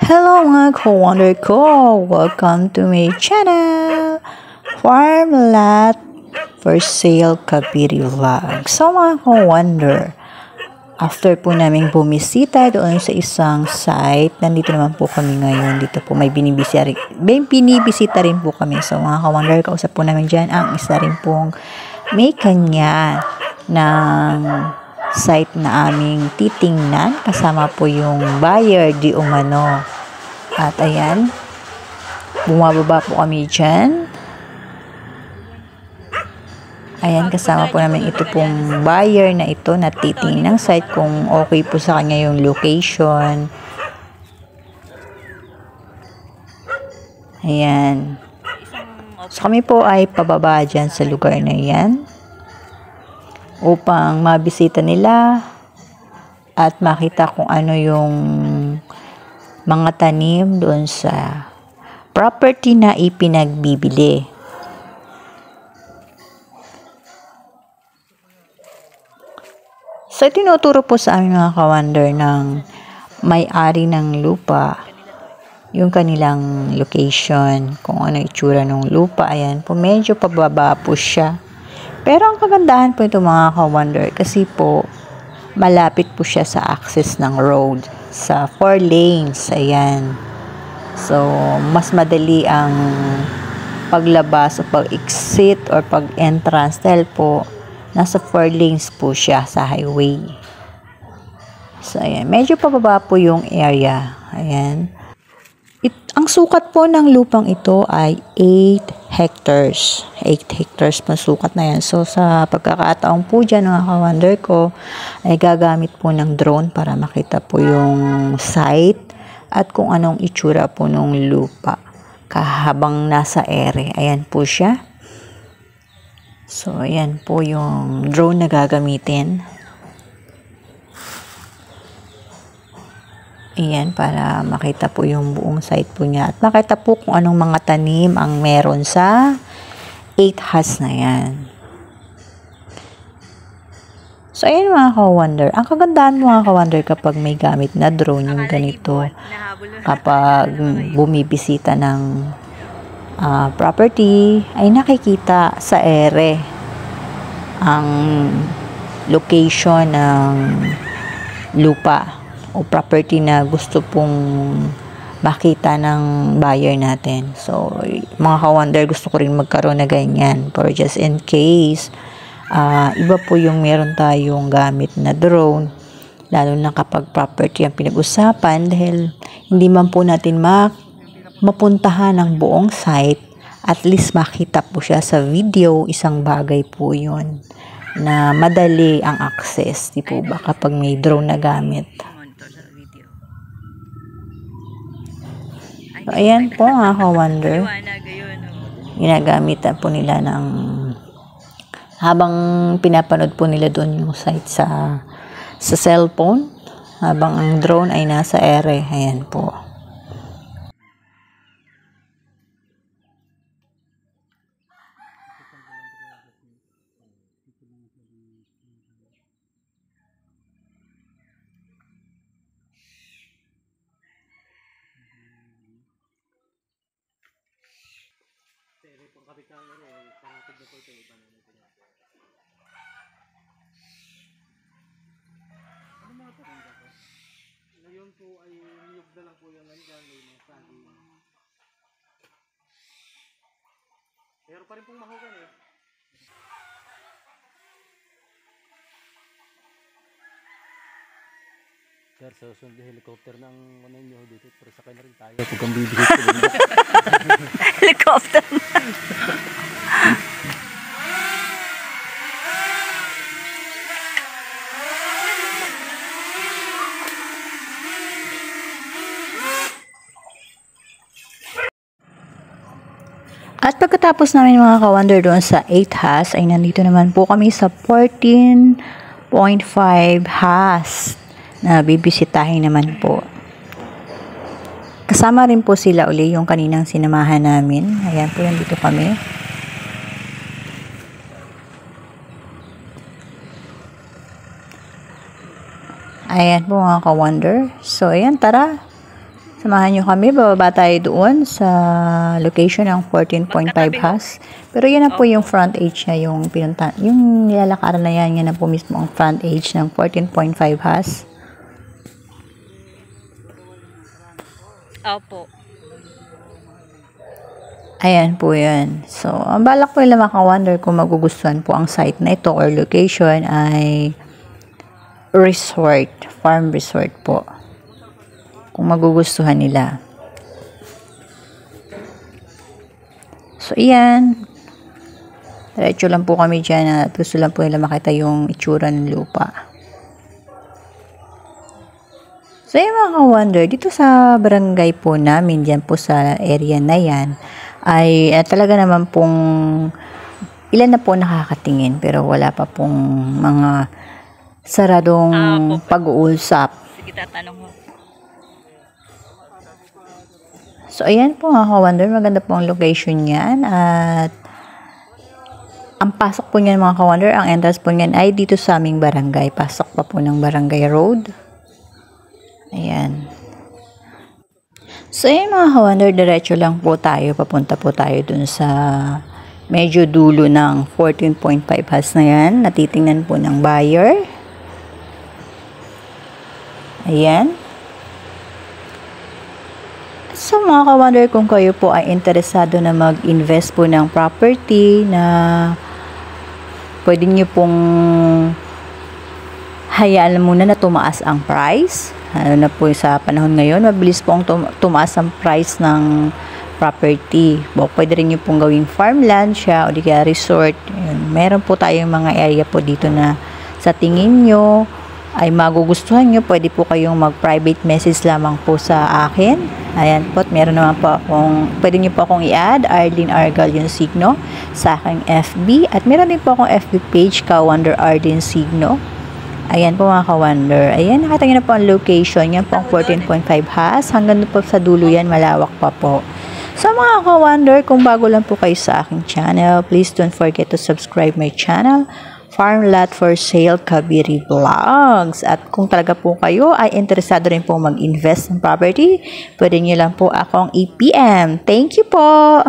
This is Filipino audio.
Hello mga ka-wonder ko! Welcome to my channel! Farm Lot for Sale Cavite Vlog. So mga ka-wonder, after po namin bumisita doon sa isang site, nandito naman po kami ngayon. Dito po may binibisita rin po kami. So mga ka-wonder, kausap po namin dyan ang isa rin pong may kanya ng site na aming titingnan. Kasama po yung buyer di umano. At ayan, bumababa po kami dyan. Ayan, kasama po namin ito pong buyer na ito na titingnan ng site kung okay po sa kanya yung location. Ayan. So kami po ay pababa dyan sa lugar na yan upang mabisita nila at makita kung ano yung mga tanim doon sa property na ipinagbibili. So, tinuturo po sa aming mga ka-wonder ng may-ari ng lupa yung kanilang location, kung ano itsura ng lupa. Ayan po, medyo pababa po siya. Pero ang kagandahan po ito mga ka-wonder, kasi po malapit po siya sa access ng road, sa 4 lanes. Ayan. So, mas madali ang paglabas o pag-exit or pag-entrance dahil po nasa 4 lanes po siya sa highway. So, ayan. Medyo pababa po yung area. Ayan. Ang sukat po ng lupang ito ay 8 hectares. 8 hectares pa sukat na yan. So, sa pagkakataong po dyan, mga ka-wonder ko, ay gagamit po ng drone para makita po yung site at kung anong itsura po ng lupa habang nasa ere. Ayan po siya. So, ayan po yung drone na gagamitin. Ayan, para makita po yung buong site po niya. At makita po kung anong mga tanim ang meron sa 8 has na yan. So, ayan mga ka-wonder. Ang kagandahan mga ka-wonder kapag may gamit na drone yung ganito. Kapag bumibisita ng property, ay nakikita sa ere ang location ng lupa o property na gusto pong makita ng buyer natin. So, mga ka-wonder, gusto ko rin magkaroon na ganyan for just in case. Iba po yung meron tayong gamit na drone, lalo na kapag property ang pinag-usapan, dahil hindi man po natin mapuntahan ang buong site, at least makita po siya sa video. Isang bagay po yun na madali ang access, di po ba, kapag may drone na gamit. So, ayan po mga ka-wonder, ginagamit po nila ng habang pinapanood po nila doon yung site sa cellphone, habang ang drone ay nasa ere. Ayan po. Ngayon po ay niyog na lang po yung nandiyan, may mga saging. Pero pa rin pong mahugan eh. Sir, susunod yung helicopter ng ano nyo dito, pero sakay na rin tayo pag ang bibigit ko. Helicopter. At pagkatapos namin mga ka-wonder doon sa 8 has, ay nandito naman po kami sa 14.5 has na bibisitahin naman po. Kasama rin po sila uli yung kaninang sinamahan namin. Ayan po, nandito kami. Ayan po mga ka-wonder. So, ayan, tara. Samahan nyo kami, bababa tayo doon sa location ng 14.5 has. Pero yan na po yung front edge niya, yung pinunta, yung nilalakaran na yan na po mismo ang front edge ng 14.5 has. Opo. Ayan po yan. So, ang balak po nila maka-wonder kung magugustuhan po ang site na ito or location ay resort, farm resort po. Kung magugustuhan nila. So, ayan. Diretso lang po kami dyan at gusto lang po nila makita yung itsura ng lupa. So, yung mga ka-wonder, dito sa barangay po namin, dyan po sa area na yan, ay talaga naman pong ilan na po nakakatingin pero wala pa pong mga saradong pag-uusap. Sige, tatanong mo. So, ayan po mga ka-wonder, maganda po ang location niyan at ang pasok po niyan mga ka-wonder, ang entrance po niyan ay dito sa aming barangay. Pasok pa po ng barangay road. Ayan. So, ayan mga ka-wonder, diretso lang po tayo. Papunta po tayo dun sa medyo dulo ng 14.5 has na yan. Natitingnan po ng buyer. Ayan. So mga ka-wonder, kung kayo po ay interesado na mag-invest po ng property na pwede nyo pong hayaan muna na tumaas ang price. Ano na po sa panahon ngayon, mabilis po ang tumaas ang price ng property. Pwede rin nyo pong gawing farmland siya o di kaya resort. Yun. Meron po tayong mga area po dito na sa tingin nyo ay magugustuhan nyo, pwede po kayong mag-private message lamang po sa akin. Ayan po, meron naman po akong, pwede nyo po akong i-add, Arlene Argal yung signo sa aking FB. At meron din po akong FB page, Ka-Wonder Arlene Signo. Ayan po mga ka-wonder. Ayan, nakita nyo na po ang location. Yan po ang 14.5 has. Hanggang po sa dulo yan, malawak pa po. So mga ka-wonder, kung bago lang po kayo sa aking channel, please don't forget to subscribe my channel, Farm Lot for Sale Kabiri Vlogs. At kung talaga po kayo ay interesado rin po mag-invest ng property, pwede nyo lang po akong i-PM. Thank you po!